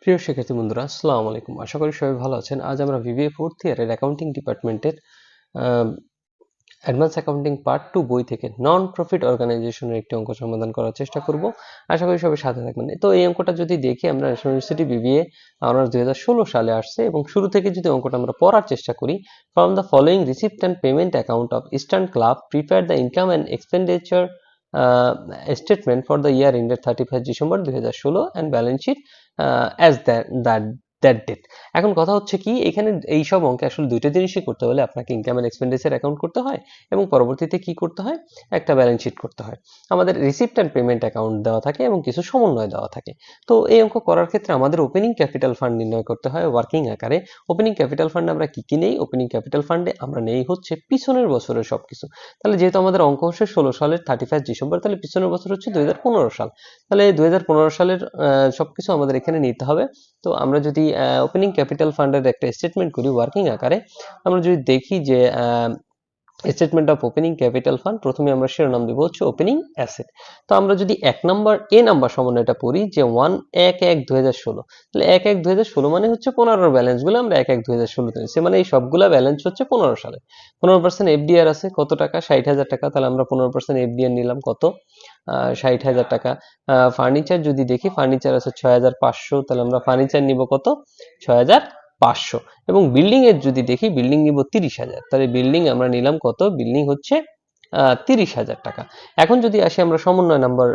প্রিয় শিক্ষার্থী বন্ধুরা, আসসালামু আলাইকুম। আশা করি সবাই ভালো আছেন। আজ আমরা বিবিএ ফোর্থ ইয়ারের অ্যাকাউন্টিং ডিপার্টমেন্টের অ্যাডভান্স অ্যাকাউন্টিং পার্ট 2 বই থেকে নন প্রফিট অর্গানাইজেশনের একটি অঙ্ক সমাধান করার চেষ্টা করব। আশা করি সবাই সাথে থাকবেন। তো এই অঙ্কটা যদি দেখি, আমরা ন্যাশনাল ইউনিভার্সিটি বিবিএ অনার্স 2016 সালে আসছে এবং শুরু থেকে যদি অঙ্কটা আমরা পড়ার চেষ্টা করি, from the following receipt and payment account of eastern club prepare the income and expenditure statement for the year ended 31st December 2016 and balance sheet as that date. এখন কথা হচ্ছে কি, এখানে এই সব অঙ্কে আসলে দুইটা জিনিসই করতে হলে আপনাকে ইনকাম এন্ড এক্সপেন্ডিচার অ্যাকাউন্ট করতে হয় এবং পরবর্তীতে কি করতে হয়, একটা ব্যালেন্স শিট করতে হয়। আমাদের রিসিপ্ট অ্যান্ড পেমেন্ট অ্যাকাউন্ট দেওয়া থাকে এবং কিছু সমন্বয় দেওয়া থাকে। তো এই অঙ্ক করার ক্ষেত্রে আমাদের ওপেনিং ক্যাপিটাল ফান্ড নির্ণয় করতে হয় ওয়ার্কিং আকারে। ওপেনিং ক্যাপিটাল ফান্ডে আমরা কি কি নেই? ওপেনিং ক্যাপিটাল ফান্ডে আমরা নেই হচ্ছে পিছনের বছরের সবকিছু। তাহলে যেহেতু আমাদের অঙ্ক হচ্ছে 16 সালের 31 ডিসেম্বর, তাহলে পিছনের বছর হচ্ছে 2015 সাল। তাহলে 2015 সালের সবকিছু আমাদের এখানে নিতে হবে। তো আমরা যদি ওপেনিং ক্যাপিটাল ফান্ডের একটা স্টেটমেন্ট করি ওয়ার্কিং আকারে, আমরা যদি দেখি যে statement of opening capital fund, প্রথমে আমরা শিরোনাম দিব হচ্ছে ওপেনিং অ্যাসেট। তো আমরা যদি এ নাম্বার সমন্বয়টা পড়ি যে 1/1/2016, তাহলে 1/1/2016 মানে হচ্ছে 15 ব্যালেন্স গুলো আমরা 1/1/2016 তে নিচ্ছি, মানে এই সবগুলা ব্যালেন্স হচ্ছে 15 সালে। 15% এফডিআর আছে কত টাকা? 60,000 টাকা। তাহলে আমরা 15% এফডিআর নিলাম কত? 60,000 টাকা। ফার্নিচার যদি দেখি, ফার্নিচার আছে 6,500, তাহলে আমরা ফার্নিচার নিব কত? 6,500। এবং বিল্ডিং এর যদি দেখি, বিল্ডিং নিব 30,000, তাহলে বিল্ডিং আমরা নিলাম কত? বিল্ডিং হচ্ছে 30,000 টাকা। এখন যদি আসি আমরা সমন্বয় নাম্বার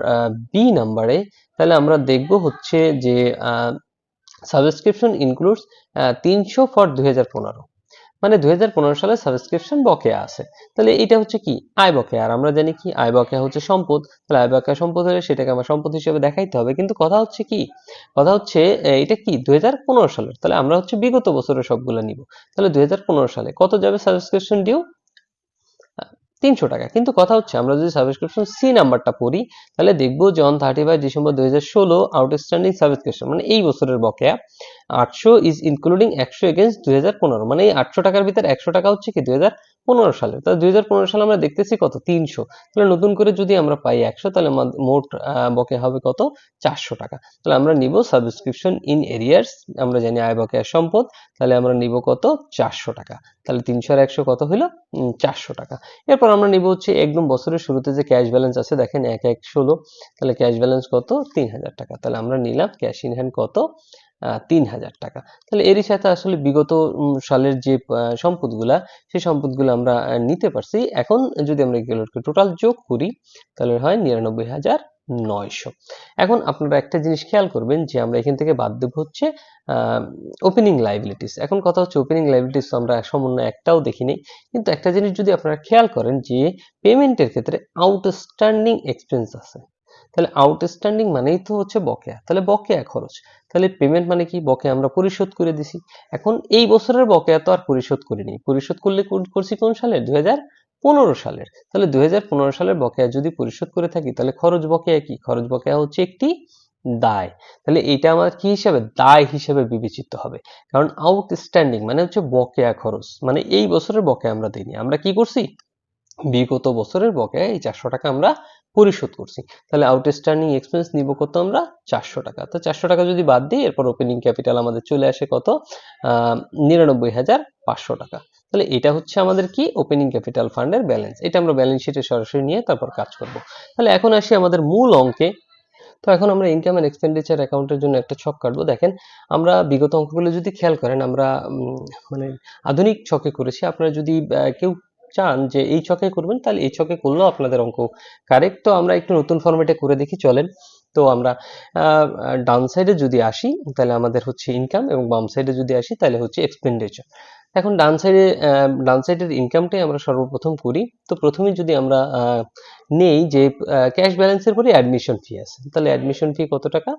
বি নাম্বারে, তাহলে আমরা দেখব হচ্ছে যে সাবস্ক্রিপশন ইনক্লুডস 300 ফর 2015, মানে 2015 সালে সাবস্ক্রিপশন বকেয়া আছে। তাহলে এটা হচ্ছে কি? আয় বকেয়া। আর আমরা জানি কি আয় বকেয়া হচ্ছে সম্পদ। তাহলে আয় বকেয়া সম্পদ হলে সেটাকে আমার সম্পদ হিসেবে দেখাইতে হবে। কিন্তু কথা হচ্ছে কি, কথা হচ্ছে এটা কি 2015 সালের, তাহলে আমরা হচ্ছে বিগত বছরের সবগুলো নিব। তাহলে 2015 সালে কত যাবে সাবস্ক্রিপশন ডিউ? 300 টাকা। কিন্তু কথা হচ্ছে আমরা যদি সাবস্ক্রিপশন সি নাম্বারটা পড়ি, তাহলে দেখবো যে অন 31 ডিসেম্বর 2016 আউটস্ট্যান্ডিং সাবস্ক্রিপশন, মানে এই বছরের বকেয়া 800 ইজ ইনক্লুডিং 100 এগেইনস্ট 2015, মানে এই 800 টাকার ভিতর 100 টাকা হচ্ছে কি 2015 সালে। তাহলে 2015 সালে আমরা দেখতেছি কত? 300। তাহলে নতুন করে যদি আমরা পাই 100, তাহলে মোট বকেয়া হবে কত? 400 টাকা। তাহলে আমরা নিব সাবস্ক্রিপশন ইন এরিয়ার্স, আমরা জানি আয় বকেয়া সম্পদ, তাহলে আমরা নিব কত? 400 টাকা। তাহলে 300 আর 100 কত হলো? 400 টাকা। এরপর আমরা নিব হচ্ছে একদম বছরের শুরুতে যে ক্যাশ ব্যালেন্স আছে, দেখেন 1/1/16, তাহলে ক্যাশ ব্যালেন্স কত? 3,000 টাকা। তাহলে আমরা নিলাম ক্যাশ ইন হ্যান্ড কত? 3,000 টাকা। তাহলে এরই সাথে আসলে বিগত সালের যে সম্পদগুলা, সেই সম্পদগুলো আমরা নিতে পারছি। এখন যদি আমরা এগুলোকে টোটাল যোগ করি, তাহলে হয় 99,900। এখন আপনারা একটা জিনিস খেয়াল করবেন যে আমরা এখান থেকে বাদ দেব হচ্ছে ওপেনিং লাইবিলিটিস। এখন কথা হচ্ছে ওপেনিং লাইবিলিটিস আমরা সমন্বয় একটাও দেখিনি। কিন্তু একটা জিনিস যদি আপনারা খেয়াল করেন যে পেমেন্টের ক্ষেত্রে আউটস্ট্যান্ডিং এক্সপেন্স আছে। তাহলে আউটস্ট্যান্ডিং মানেই তো হচ্ছে বকেয়া, তাহলে বকেয়া খরচ। তাহলে পেমেন্ট মানে কি? বকেয়া আমরা পরিশোধ করে দিছি। এখন এই বছরের বকেয়া তো আর পরিশোধ করিনি, পরিশোধ করলে করছি কোন সালে? 2015 সালের। তাহলে 2015 সালের বকেয়া যদি পরিশোধ করে থাকি, তাহলে খরচ বকেয়া কি? খরচ বকেয়া হচ্ছে একটি দায়। তাহলে এটা আমার কি হিসাবে? দায় হিসেবে বিবেচিত হবে। কারণ আউটস্ট্যান্ডিং মানে হচ্ছে বকেয়া খরচ, মানে এই বছরের বকেয়া আমরা দিইনি। আমরা কি করছি? বিগত বছরের বকেয়া এই 400 টাকা আমরা পরিশোধ করছি। তাহলে আউটস্ট্যান্ডিং এক্সপেন্স নিব কত আমরা? 400 টাকা। তো 400 টাকা যদি বাদ দিই, এরপর ওপেনিং ক্যাপিটাল আমাদের চলে আসে কত? 99,500 টাকা। তাহলে এটা হচ্ছে আমাদের কি? ওপেনিং ক্যাপিটাল ফান্ডের ব্যালেন্স। এটা আমরা ব্যালেন্স শিটে সরাসরি নিয়ে তারপর কাজ করব। তাহলে এখন আসি আমাদের মূল অঙ্কে। তো এখন আমরা ইনকাম এন্ড এক্সপেন্ডিচার অ্যাকাউন্টের জন্য একটা ছক কাটবো। দেখেন, আমরা বিগত অঙ্কগুলো যদি খেয়াল করেন, আমরা মানে আধুনিক ছকে করেছি। আপনারা যদি কেউ চান যে এই ছকে করবেন, তাহলে এই ছকে করলেও আপনাদের অঙ্ক কারেক্ট। তো আমরা একটু নতুন ফরম্যাটে করে দেখি, চলেন। তো আমরা ডান সাইডে যদি আসি, তাহলে আমাদের হচ্ছে ইনকাম, এবং বাম সাইডে যদি আসি, তাহলে হচ্ছে এক্সপেন্ডিচার। এখন ডান সাইডের ইনকামটাই আমরা সর্বপ্রথম করি। তো প্রথমে যদি আমরা নেই যে ক্যাশ ব্যালেন্সের পরে অ্যাডমিশন ফি আছে, তাহলে অ্যাডমিশন ফি কত টাকা?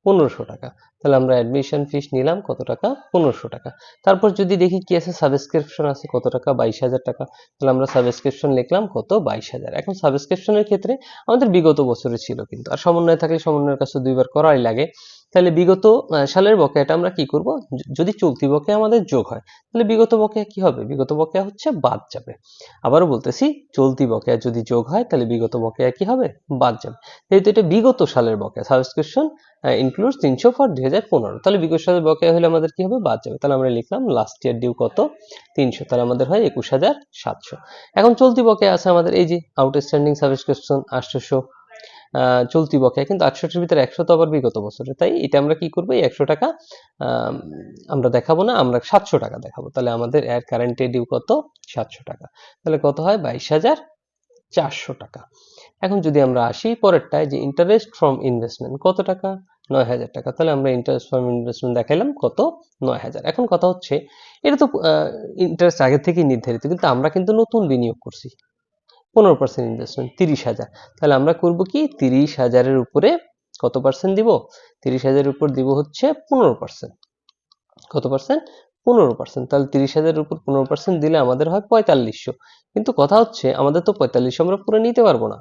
1500 টাকা। তাহলে আমরা অ্যাডমিশন ফিস নিলাম কত টাকা? 1500 টাকা। তারপর যদি দেখি কি আছে, সাবস্ক্রিপশন আছে কত টাকা? 22,000 টাকা। তাহলে আমরা সাবস্ক্রিপশন লিখলাম কত? 22,000। এখন সাবস্ক্রিপশনের ক্ষেত্রে আমাদের বিগত বছরে ছিল কিন্তু, আর সমন্বয় থাকলে সমন্বয়ের কাছে দুইবার করাই লাগে। তাহলে বিগত সালের বকেয়াটা আমরা কি করব, যদি চলতি বকেয়া আমাদের যোগ হয় তাহলে বিগত বকেয়া কি হবে, বিগত বকেয়া হচ্ছে বাদ যাবে। আবারও বলতেছি, চলতি বকেয়া যদি যোগ হয় তাহলে বিগত বকেয়া কি হবে, বাদ যাবে। যেহেতু এটা বিগত সালের বকেয়া, সাবস্ক্রিপশন ইনক্লুডস 300 ফর 2015, তাহলে বিগত সালের বকেয়া হলে আমাদের কি হবে, বাদ যাবে। তাহলে আমরা লিখলাম লাস্ট ইয়ার ডিউ কত, 300, তাহলে আমাদের হয় 21,700। এখন চলতি বকেয়া আছে আমাদের, এই যে আউটস্ট্যান্ডিং সাবস্ক্রিপশন 800, চলতি বকেয়া কিন্তু 800-এর ভিতরে 100 তো আবার বিগত বছরে, তাই এটা আমরা কি করবো, এই 100 টাকা আমরা দেখাবো না, আমরা 700 টাকা দেখাবো। তাহলে আমাদের এর কারেন্ট ডিউ কত, 700 টাকা। তাহলে কত হয়, 22,400 টাকা। এখন যদি আমরা আসি পরেরটায়, যে ইন্টারেস্ট ফ্রম ইনভেস্টমেন্ট কত টাকা, 9,000 টাকা। তাহলে আমরা ইন্টারেস্ট ফ্রম ইনভেস্টমেন্ট দেখাইলাম কত, 9,000। এখন কথা হচ্ছে, এটা তো ইন্টারেস্ট আগে থেকেই নির্ধারিত, কিন্তু আমরা কিন্তু নতুন বিনিয়োগ করছি, 15% ইনভেস্টমেন্ট 30,000। তাহলে আমরা করব কি, 30,000-এর উপরে কত পার্সেন্ট দিব, 30,000-এর উপর দিব হচ্ছে 15%। কত পার্সেন্ট, 15%। তাহলে 30,000-এর উপর 15% দিলে আমাদের হয় 4500। কিন্তু কথা হচ্ছে, আমাদের তো 4500 আমরা পুরো নিতে পারবো না,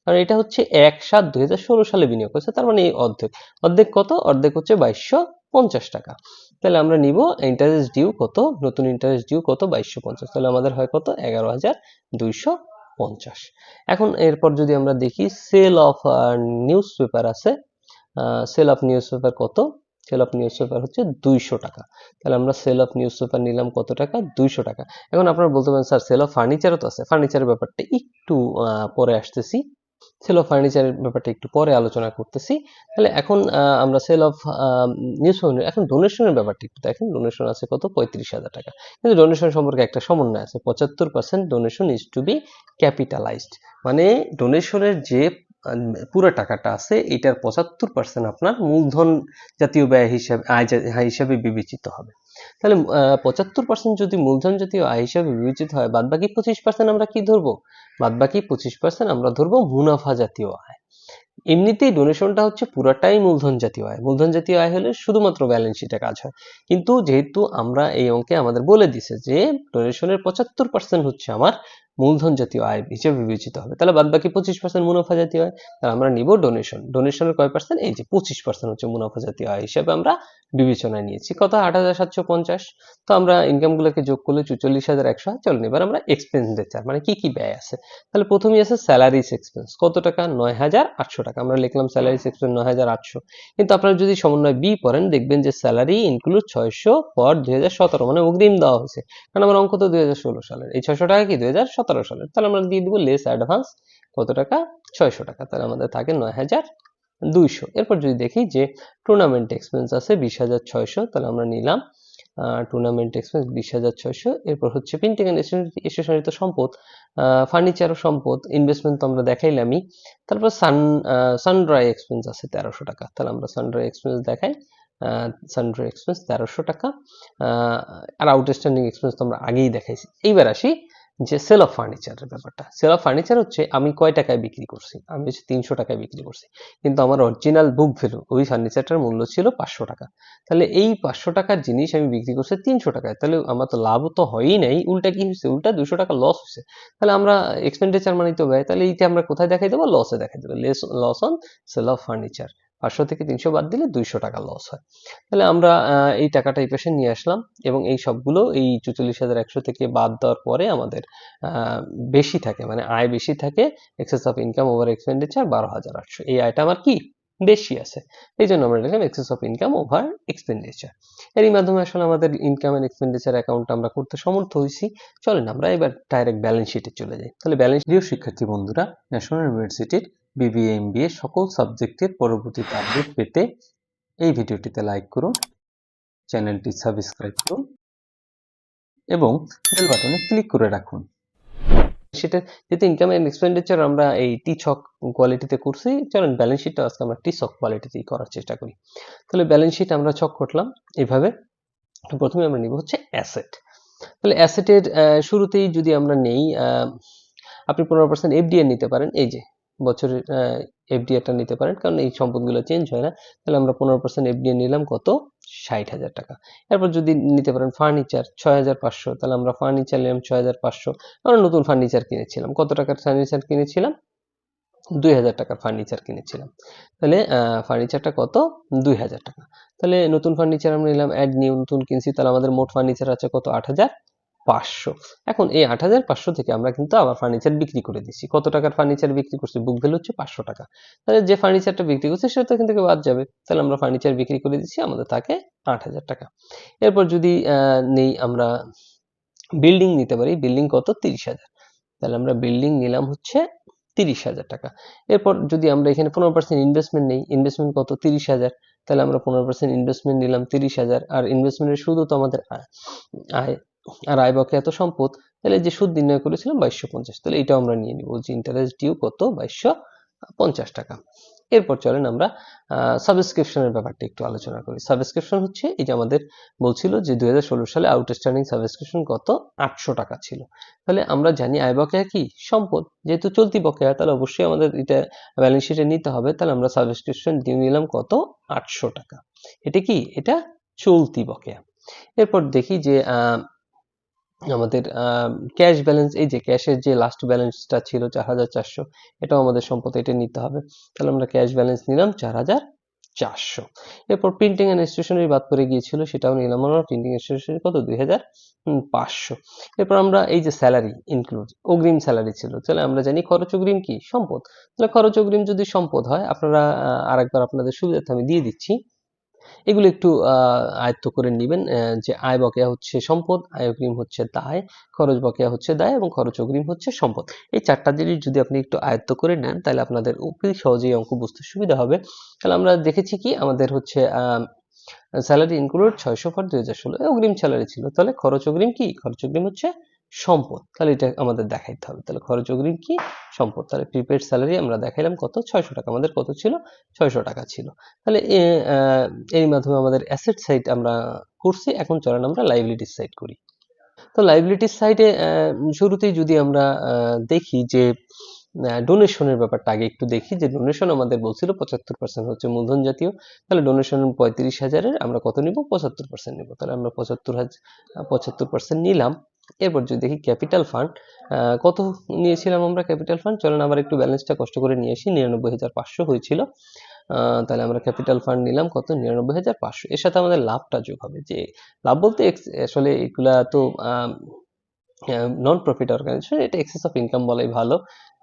কারণ এটা হচ্ছে 1/7/2016 সালে বিনিয়োগ করেছে, তার মানে এই অর্ধেক। অর্ধেক কত, অর্ধেক হচ্ছে 2250 টাকা। তাহলে আমরা নিব ইন্টারেস্ট ডিউ কত, নতুন ইন্টারেস্ট ডিউ কত, 2250। তাহলে আমাদের হয় কত, 11,250। এখন এরপর যদি আমরা দেখি সেল অফ নিউজ পেপার আছে, সেল অফ নিউজ পেপার কত, সেল অফ নিউজ পেপার হচ্ছে 200 টাকা। তাহলে আমরা সেল অফ নিউজ পেপার নিলাম কত টাকা, 200 টাকা। এখন আপনারা বলতে পারেন স্যার সেল অফ ফার্নিচারও তো আছে, ফার্নিচারের ব্যাপারটা একটু পরে আসতেছি, সেল অফ ফার্নিচারের ব্যাপারটা একটু পরে আলোচনা করতেছি। তাহলে এখন আমরা সেল অফ নিউজ পেপার, এখন ডোনেশনের ব্যাপারটা একটু দেখেন, ডোনেশন আছে কত, 35,000 টাকা। কিন্তু ডোনেশন সম্পর্কে একটা সমন্বয় আছে, 75% donation is to be capitalized, মানে ডোনেশনের যে পুরো টাকাটা আছে এটার 75% আপনার মূলধন জাতীয় ব্যয় হিসাবে, আয় হিসাবে বিবেচিত হবে। তাহলে 75% যদি মূলধন জাতীয় আয় হিসাবে বিবেচিত হয়, বাদ বাকি 25% আমরা কি ধরবো, বাদ বাকি 25% আমরা ধরবো মুনাফা জাতীয় আয়। এমনিতেই ডোনেশনটা হচ্ছে পুরাটাই মূলধন জাতীয় আয়, মূলধন জাতীয় আয় হলে শুধুমাত্র ব্যালেন্স শিটে কাজ হয়। কিন্তু যেহেতু আমরা এই অঙ্কে আমাদের বলে দিছে যে ডোনেশনের 75% হচ্ছে আমার মূলধন জাতীয় আয় হিসেবে বিবেচিত হবে, তাহলে বাদ বাকি 25% মুনাফা জাতীয় আয়। তাহলে আমরা নিব ডোনেশন, ডোনেশনের কয় পার্সেন্ট, এই যে 25% হচ্ছে মুনাফা জাতীয় আয় হিসেবে আমরা বিবেচনায় নিয়েছি। কত, 8,750। তো আমরা ইনকামগুলোকে যোগ করলে 44,100 হয়। চলুন এবার আমরা এক্সপেন্ডিচার, মানে কি কি ব্যয় আছে। তাহলে প্রথমেই আছে স্যালারিস এক্সপেন্স, কত টাকা, 9,800 টাকা। আমরা লিখলাম স্যালারিস এক্সপেন্স 9,800। কিন্তু আপনারা যদি সমন্বয় বি পড়েন, দেখবেন যে স্যালারি ইনক্লুড 600 ফর 2017, মানে অগ্রিম দেওয়া হয়েছে, কারণ আমার অঙ্ক তো 2016 সালের, এই 600 টাকা কি 2017 সালের। তাহলে আমরা দিয়ে দিব লেস অ্যাডভান্স, কত টাকা, 600 টাকা। তাহলে আমাদের থাকে 9,200। এরপর যদি দেখি যে টুর্নামেন্ট এক্সপেন্স আছে 20,600, তাহলে আমরা নিলাম টুর্নামেন্ট এক্সপেন্স 20,600। এরপর হচ্ছে প্রিন্টিং এন্ড স্টেশনারি তো সম্পদ, ফার্নিচারও সম্পদ, ইনভেস্টমেন্ট তো আমরা দেখাইলামই। তারপর সানড্রাই এক্সপেন্স আছে 1,300 টাকা। তাহলে আমরা সানড্রাই এক্সপেন্স দেখাই, সানড্রাই এক্সপেন্স 1,300 টাকা। আর আউটস্ট্যান্ডিং এক্সপেন্স তো আমরা আগেই দেখাইছি। এইবার আসি যে সেল অফ ফার্নিচারের ব্যাপারটা। সেল অফ ফার্নিচার হচ্ছে আমি কয় টাকায় বিক্রি করছি, আমি হচ্ছে 300 টাকায় বিক্রি করছি, কিন্তু আমার অরিজিনাল বুক ভ্যালু ওই ফার্নিচারটার মূল্য ছিল 500 টাকা। তাহলে এই 500 টাকার জিনিস আমি বিক্রি করছি 300 টাকায়, তাহলে আমার তো লাভ তো হয়ই নাই, উল্টা কি হয়েছে, উল্টা 200 টাকা লস হয়েছে। তাহলে আমরা এক্সপেন্ডিচার মানে তো ব্যয়, তাহলে এইটা আমরা কোথায় দেখাই দেবো, লসে দেখাই দেবো, loss on sale of furniture. 500 থেকে 300 বাদ দিলে 200 টাকা লস হয়। তাহলে আমরা এই টাকাটা এই পাশে নিয়ে আসলাম, এবং এই সবগুলো এই 44,100 থেকে বাদ দেওয়ার পরে আমাদের বেশি থাকে, মানে আয় বেশি থাকে, access of income over expenditure 12,800। এই আয়টা আমার কি বেশি আছে, এই জন্য আমরা লিখলাম access of income over expenditure. এরই মাধ্যমে আসলে আমাদের ইনকাম এন্ড এক্সপেন্ডিচার অ্যাকাউন্ট আমরা করতে সমর্থ হয়েছি। চলেন আমরা এবার ডাইরেক্ট ব্যালেন্স শিটে চলে যাই। তাহলে ব্যালেন্স, প্রিয় শিক্ষার্থী বন্ধুরা, ন্যাশনাল ইউনিভার্সিটির বিবিএ এমবিএ সকল সাবজেক্টের পরবর্তীতে আপডেট পেতে এই ভিডিওটিতে লাইক করুন, চ্যানেলটি সাবস্ক্রাইব করুন এবং বেল বাটনে ক্লিক করে রাখুন। সেটা যেহেতু ইনকাম এন্ড এক্সপেন্ডিচার আমরা এই টি ছক কোয়ালিটিতে করছি, চলেন ব্যালেন্স শিটটা আজকে আমরা টি ছক কোয়ালিটিতেই করার চেষ্টা করি। তাহলে ব্যালেন্স শিট আমরা ছক করলাম এভাবে। প্রথমে আমরা নিব হচ্ছে অ্যাসেট। তাহলে অ্যাসেটের শুরুতেই যদি আমরা নেই, আপনি 15% এফডিআর নিতে পারেন, এই যে বছরের এফডিআরটা নিতে পারেন, কারণ এই সম্পদগুলো চেঞ্জ হয় না। তাহলে আমরা 15% এফডিআর নিলাম কত, 60,000 টাকা। এরপর যদি নিতে পারেন ফার্নিচার 6,500, তাহলে আমরা ফার্নিচার নিলাম 6,500। আমরা নতুন ফার্নিচার কিনেছিলাম, কত টাকার ফার্নিচার কিনেছিলাম, 2000 টাকার ফার্নিচার কিনেছিলাম। তাহলে ফার্নিচারটা কত? 2000 টাকা। তাহলে নতুন ফার্নিচার আমরা নিলাম, অ্যাড নিউ, নতুন কিনছি, তাহলে আমাদের মোট ফার্নিচার আছে কত? 8500। এখন এই 8500 থেকে আমরা কিন্তু আবার ফার্নিচার বিক্রি করে দিচ্ছি। কত টাকার ফার্নিচার বিক্রি করছি? বুক ভ্যালু হচ্ছে 500 টাকা। তাহলে যে ফার্নিচারটা বিক্রি করছি সেটা তো এখান থেকে বাদ যাবে। তাহলে আমরা ফার্নিচার বিক্রি করে দিচ্ছি, আমাদের থাকে 8000 টাকা। এরপর যদি নেই আমরা বিল্ডিং নিতে পারি, বিল্ডিং কত? 30,000। তাহলে আমরা বিল্ডিং নিলাম হচ্ছে 30,000 টাকা। এরপর যদি আমরা এখানে 15% ইনভেস্টমেন্ট নেই, ইনভেস্টমেন্ট কত? 30,000। তাহলে আমরা 15% ইনভেস্টমেন্ট নিলাম 30,000, আর ইনভেস্টমেন্টের সুদও তো আমাদের আয়, আর আয় বকেয়া তো সম্পদ। তাহলে যে সুদ নির্ণয় করেছিলাম 2250, তাহলে এটাও আমরা নিয়ে নিব যে ইন্টারেস্ট ডিউ কত? 2250 টাকা। এরপর চলেন আমরা সাবস্ক্রিপশনের ব্যাপারটা একটু আলোচনা করি। সাবস্ক্রিপশন হচ্ছে এই যে আমাদের বলছিল যে 2016 সালে আউটস্ট্যান্ডিং সাবস্ক্রিপশন কত? 800 টাকা ছিল। তাহলে আমরা জানি আয় বকেয়া কি? সম্পদ। যেহেতু চলতি বকেয়া, তাহলে অবশ্যই আমাদের এটা ব্যালেন্স শিটে নিতে হবে। তাহলে আমরা সাবস্ক্রিপশন ডিউ নিলাম কত? 800 টাকা। এটা কি? এটা চলতি বকেয়া। এরপর দেখি যে আমাদের ক্যাশ ব্যালেন্স, এই যে ক্যাশের যে লাস্ট ব্যালেন্সটা ছিল 4400, এটাও আমাদের সম্পদ, এটা নিতে হবে। তাহলে আমরা ক্যাশ ব্যালেন্স নিলাম 4400। এরপর প্রিন্টিং এন্ড স্টেশনারি বাদ পড়ে গিয়েছিল, সেটাও নিলাম আমরা। প্রিন্টিং এন্ড স্টেশনারি কত? 2500। এরপর আমরা এই যে স্যালারি ইনক্লুড, অগ্রিম স্যালারি ছিল, তাহলে আমরা জানি খরচ অগ্রিম কি? সম্পদ। তাহলে খরচ অগ্রিম যদি সম্পদ হয়, আপনারা আরেকবার আপনাদের সুবিধার্থে আমি দিয়ে দিচ্ছি, এগুলো একটু আয়ত্ত করে নেবেন। যে আয় বকেয়া হচ্ছে সম্পদ, আয় অগ্রিম হচ্ছে দায়, খরচ বকেয়া হচ্ছে দায়, এবং খরচ অগ্রিম হচ্ছে সম্পদ। এই চারটা জিনিস যদি আপনি একটু আয়ত্ত করে নেন, তাহলে আপনাদের খুবই সহজেই অঙ্ক বুঝতে সুবিধা হবে। তাহলে আমরা দেখেছি কি আমাদের হচ্ছে স্যালারি ইনক্লুড 600 ফর 2016, অগ্রিম স্যালারি ছিল। তাহলে খরচ অগ্রিম কি? খরচ অগ্রিম হচ্ছে সম্পদ। তাহলে এটা আমাদের দেখাইতে হবে। তাহলে খরচ অগ্রিম কি? সম্পদ। তাহলে প্রিপেড স্যালারি আমরা দেখাইলাম কত? 600 টাকা। আমাদের কত ছিল? 600 টাকা ছিল। তাহলে এর মাধ্যমে আমাদের অ্যাসেট সাইড আমরা করছি। এখন চলেন আমরা লাইবিলিটিস সাইড করি। তো লাইবিলিটিস সাইডে শুরুতেই যদি আমরা দেখি যে ডোনেশনের ব্যাপারটা আগে একটু দেখি, যে ডোনেশন আমাদের বলছিল 75% হচ্ছে মূলধন জাতীয়। তাহলে ডোনেশন 35,000-এর আমরা কত নিব? 75% নিব। তাহলে আমরা 75% নিলাম। এরপর যদি দেখি ক্যাপিটাল ফান্ড, কত নিয়েছিলাম আমরা ক্যাপিটাল ফান্ড? চলেন আবার একটু ব্যালেন্সটা কষ্ট করে নিয়ে আসি। 99,500 হয়েছিল। তাহলে আমরা ক্যাপিটাল ফান্ড নিলাম কত? 99,500। এর সাথে আমাদের লাভটা যোগ হবে। যে লাভ বলতে আসলে এগুলা তো নন প্রফিট অর্গানাইজেশন, এটা এক্সেস অফ ইনকাম বলাই ভালো,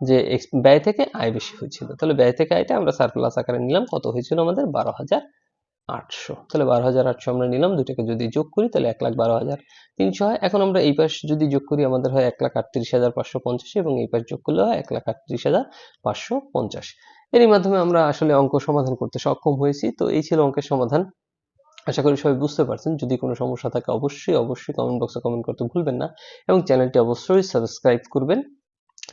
যে ব্যয় থেকে আয় বেশি হয়েছিল। তাহলে ব্যয় থেকে আয়টা আমরা সারপ্লাস আকারে নিলাম। কত হয়েছিল আমাদের? 12,800। তাহলে 12,800 আমরা নিলাম। দুটাকে যদি যোগ করি তাহলে 1,12,300 হয়। এখন আমরা এই পাশ যদি যোগ করি, আমাদের হয় 1,38,550, এবং এই পাশ যোগ করলে হয় 1,38,550। এরই মাধ্যমে আমরা আসলে অঙ্ক সমাধান করতে সক্ষম হয়েছি। তো এই ছিল অঙ্কের সমাধান। আশা করি সবাই বুঝতে পারছেন। যদি কোনো সমস্যা থাকে অবশ্যই কমেন্ট বক্সে কমেন্ট করতে ভুলবেন না, এবং চ্যানেলটি অবশ্যই সাবস্ক্রাইব করবেন।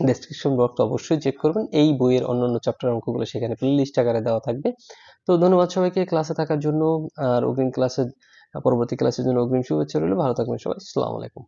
ডেসক্রিপশন বক্সটা অবশ্যই চেক করবেন। এই বইয়ের অন্যান্য চ্যাপ্টার অঙ্কগুলো সেখানে প্লেলিস্ট আকারে দেওয়া থাকবে। তো ধন্যবাদ সবাইকে ক্লাসে থাকার জন্য। আর অগ্রিম ক্লাসে, পরবর্তী ক্লাসের জন্য অগ্রিম শুভেচ্ছা রইল। ভালো থাকবেন সবাই। আসসালামু আলাইকুম।